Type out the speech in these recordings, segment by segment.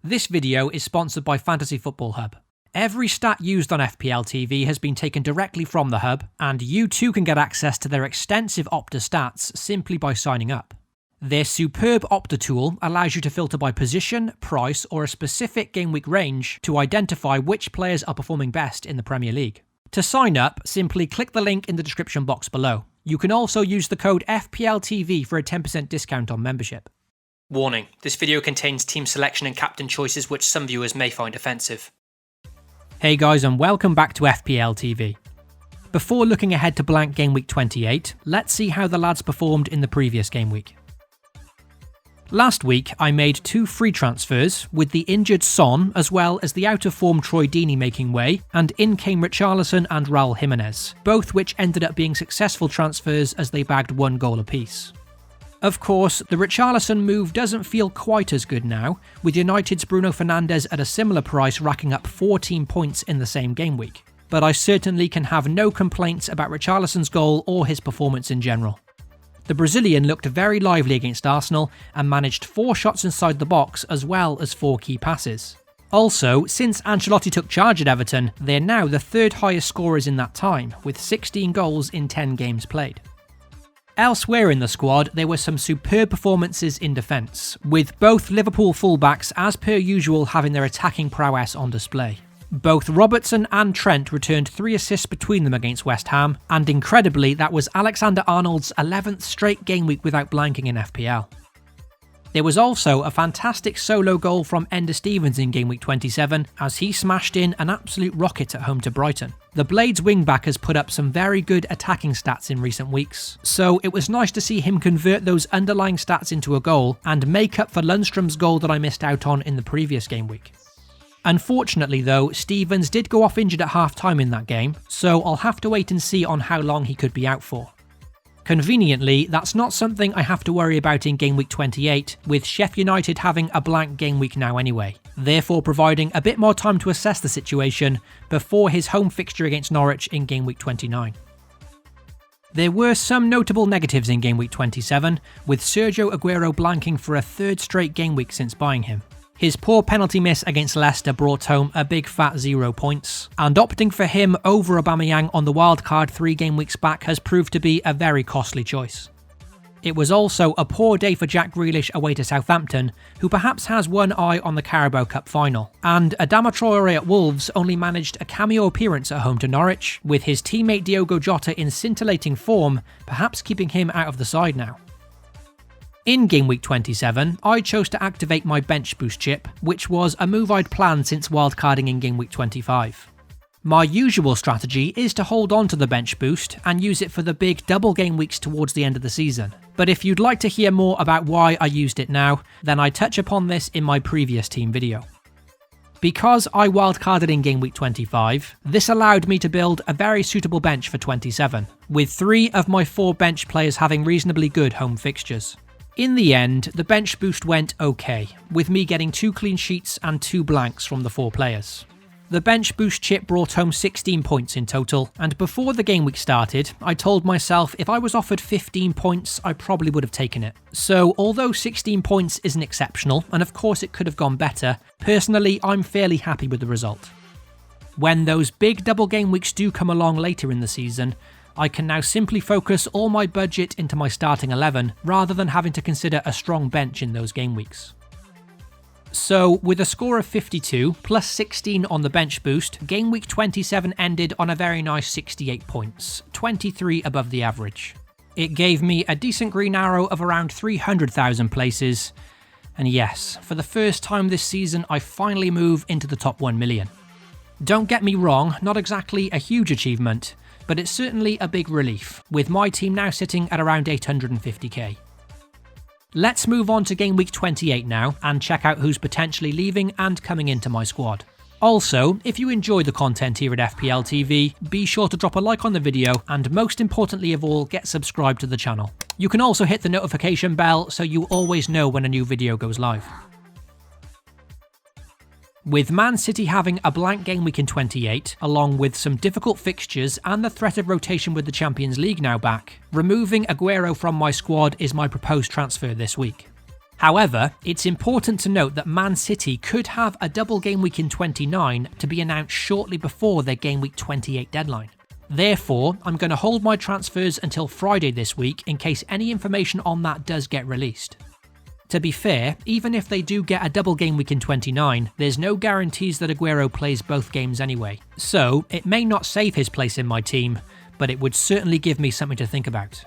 This video is sponsored by Fantasy Football Hub. Every stat used on FPL TV has been taken directly from the hub, and you too can get access to their extensive Opta stats simply by signing up. Their superb Opta tool allows you to filter by position, price, or a specific game week range to identify which players are performing best in the Premier League. To sign up, simply click the link in the description box below. You can also use the code FPLTV for a 10% discount on membership. Warning, this video contains team selection and captain choices which some viewers may find offensive. Hey guys, and welcome back to FPL TV. Before looking ahead to blank game week 28, let's see how the lads performed in the previous game week. Last week, I made 2 free transfers, with the injured Son as well as the out-of-form Troy Deeney making way, and in came Richarlison and Raul Jimenez, both which ended up being successful transfers as they bagged 1 goal apiece. Of course, the Richarlison move doesn't feel quite as good now, with United's Bruno Fernandes at a similar price racking up 14 points in the same game week, but I certainly can have no complaints about Richarlison's goal or his performance in general. The Brazilian looked very lively against Arsenal and managed 4 shots inside the box as well as 4 key passes. Also, since Ancelotti took charge at Everton, they're now the 3rd highest scorers in that time, with 16 goals in 10 games played. Elsewhere in the squad, there were some superb performances in defence, with both Liverpool fullbacks as per usual having their attacking prowess on display. Both Robertson and Trent returned 3 assists between them against West Ham, and incredibly that was Alexander-Arnold's 11th straight game week without blanking in FPL. There was also a fantastic solo goal from Ender Stevens in game week 27 as he smashed in an absolute rocket at home to Brighton. The Blades wingback has put up some very good attacking stats in recent weeks, so it was nice to see him convert those underlying stats into a goal and make up for Lundstrom's goal that I missed out on in the previous game week. Unfortunately though, Stevens did go off injured at half-time in that game, so I'll have to wait and see on how long he could be out for. Conveniently, that's not something I have to worry about in game week 28, with Sheffield United having a blank game week now anyway, therefore providing a bit more time to assess the situation before his home fixture against Norwich in game week 29. There were some notable negatives in game week 27, with Sergio Aguero blanking for a 3rd straight game week since buying him. His poor penalty miss against Leicester brought home a big fat 0 points, and opting for him over Aubameyang on the wildcard 3 game weeks back has proved to be a very costly choice. It was also a poor day for Jack Grealish away to Southampton, who perhaps has one eye on the Carabao Cup final, and Adama Traore at Wolves only managed a cameo appearance at home to Norwich, with his teammate Diogo Jota in scintillating form, perhaps keeping him out of the side now. In game week 27, I chose to activate my bench boost chip, which was a move I'd planned since wildcarding in game week 25. My usual strategy is to hold on to the bench boost and use it for the big double game weeks towards the end of the season, but if you'd like to hear more about why I used it now, then I touch upon this in my previous team video. Because I wildcarded in game week 25, this allowed me to build a very suitable bench for 27, with 3 of my 4 bench players having reasonably good home fixtures. In the end, the bench boost went okay, with me getting 2 clean sheets and 2 blanks from the 4 players. The bench boost chip brought home 16 points in total, and before the game week started, I told myself if I was offered 15 points, I probably would have taken it. So although 16 points isn't exceptional, and of course it could have gone better, personally I'm fairly happy with the result. When those big double game weeks do come along later in the season, I can now simply focus all my budget into my starting 11 rather than having to consider a strong bench in those game weeks. So, with a score of 52 plus 16 on the bench boost, game week 27 ended on a very nice 68 points, 23 above the average. It gave me a decent green arrow of around 300,000 places, and yes, for the first time this season I finally move into the top 1 million. Don't get me wrong, not exactly a huge achievement, but it's certainly a big relief, with my team now sitting at around 850k. Let's move on to game week 28 now and check out who's potentially leaving and coming into my squad. Also, if you enjoy the content here at FPL TV, be sure to drop a like on the video and most importantly of all, get subscribed to the channel. You can also hit the notification bell so you always know when a new video goes live. With Man City having a blank game week in 28, along with some difficult fixtures and the threat of rotation with the Champions League now back, removing Aguero from my squad is my proposed transfer this week. However, it's important to note that Man City could have a double game week in 29 to be announced shortly before their game week 28 deadline. Therefore, I'm going to hold my transfers until Friday this week in case any information on that does get released. To be fair, even if they do get a double game week in 29, there's no guarantees that Aguero plays both games anyway. So, it may not save his place in my team, but it would certainly give me something to think about.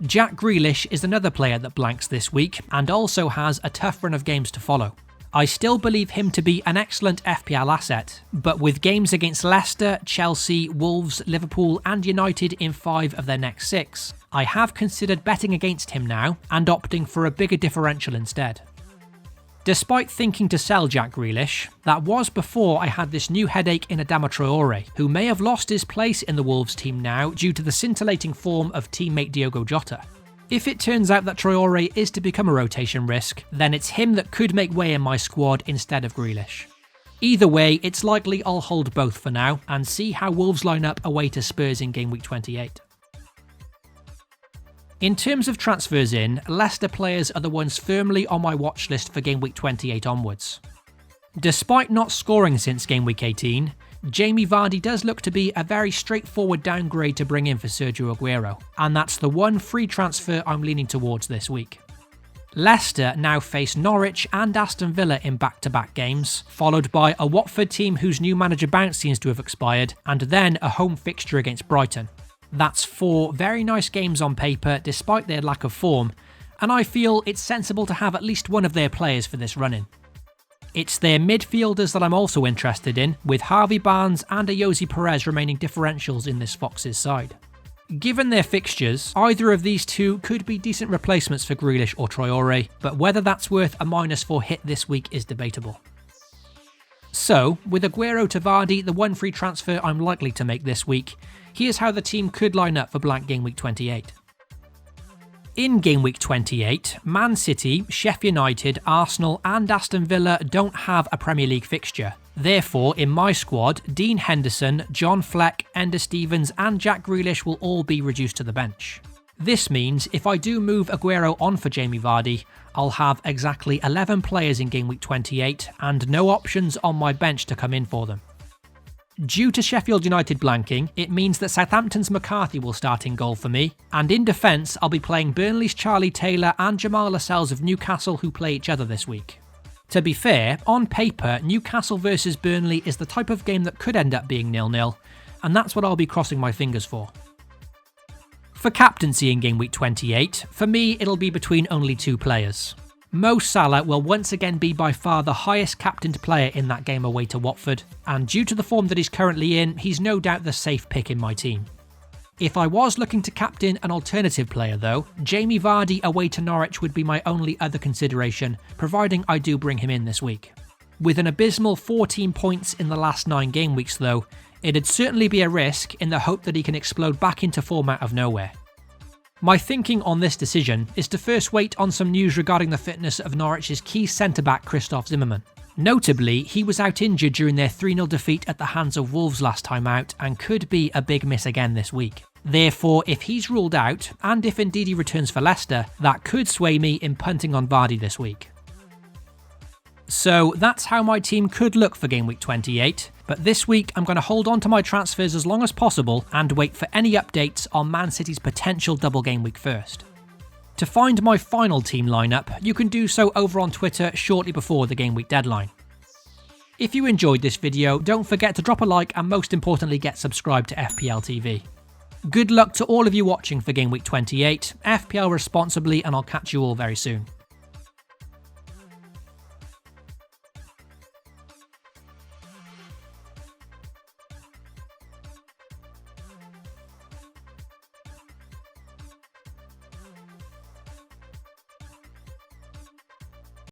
Jack Grealish is another player that blanks this week and also has a tough run of games to follow. I still believe him to be an excellent FPL asset, but with games against Leicester, Chelsea, Wolves, Liverpool and United in 5 of their next 6, I have considered betting against him now and opting for a bigger differential instead. Despite thinking to sell Jack Grealish, that was before I had this new headache in Adama Traore, who may have lost his place in the Wolves team now due to the scintillating form of teammate Diogo Jota. If it turns out that Traore is to become a rotation risk, then it's him that could make way in my squad instead of Grealish. Either way, it's likely I'll hold both for now and see how Wolves line up away to Spurs in game week 28. In terms of transfers in, Leicester players are the ones firmly on my watch list for game week 28 onwards. Despite not scoring since game week 18, Jamie Vardy does look to be a very straightforward downgrade to bring in for Sergio Aguero, and that's the one free transfer I'm leaning towards this week. Leicester now face Norwich and Aston Villa in back-to-back games, followed by a Watford team whose new manager bounce seems to have expired, and then a home fixture against Brighton. That's 4 very nice games on paper despite their lack of form, and I feel it's sensible to have at least one of their players for this run-in. It's their midfielders that I'm also interested in, with Harvey Barnes and Ayoze Perez remaining differentials in this Foxes side. Given their fixtures, either of these two could be decent replacements for Grealish or Traore, but whether that's worth a -4 hit this week is debatable. So, with Aguero to Vardy, the one free transfer I'm likely to make this week, here's how the team could line up for blank game week 28. In game week 28, Man City, Sheffield United, Arsenal and Aston Villa don't have a Premier League fixture. Therefore, in my squad, Dean Henderson, John Fleck, Ender Stevens and Jack Grealish will all be reduced to the bench. This means if I do move Aguero on for Jamie Vardy, I'll have exactly 11 players in game week 28 and no options on my bench to come in for them. Due to Sheffield United blanking, it means that Southampton's McCarthy will start in goal for me, and in defence I'll be playing Burnley's Charlie Taylor and Jamal Lascelles of Newcastle who play each other this week. To be fair, on paper, Newcastle versus Burnley is the type of game that could end up being 0-0, and that's what I'll be crossing my fingers for. For captaincy in game week 28, for me it'll be between only 2 players. Mo Salah will once again be by far the highest captained player in that game away to Watford, and due to the form that he's currently in, he's no doubt the safe pick in my team. If I was looking to captain an alternative player though, Jamie Vardy away to Norwich would be my only other consideration, providing I do bring him in this week. With an abysmal 14 points in the last 9 game weeks though, it'd certainly be a risk in the hope that he can explode back into form out of nowhere. My thinking on this decision is to first wait on some news regarding the fitness of Norwich's key centre-back Christoph Zimmermann. Notably, he was out injured during their 3-0 defeat at the hands of Wolves last time out and could be a big miss again this week. Therefore, if he's ruled out, and if indeed he returns for Leicester, that could sway me in punting on Vardy this week. So that's how my team could look for game week 28, but this week I'm going to hold on to my transfers as long as possible and wait for any updates on Man City's potential double game week first. To find my final team lineup, you can do so over on Twitter shortly before the game week deadline. If you enjoyed this video, don't forget to drop a like and most importantly get subscribed to FPL TV. Good luck to all of you watching for game week 28, FPL responsibly and I'll catch you all very soon.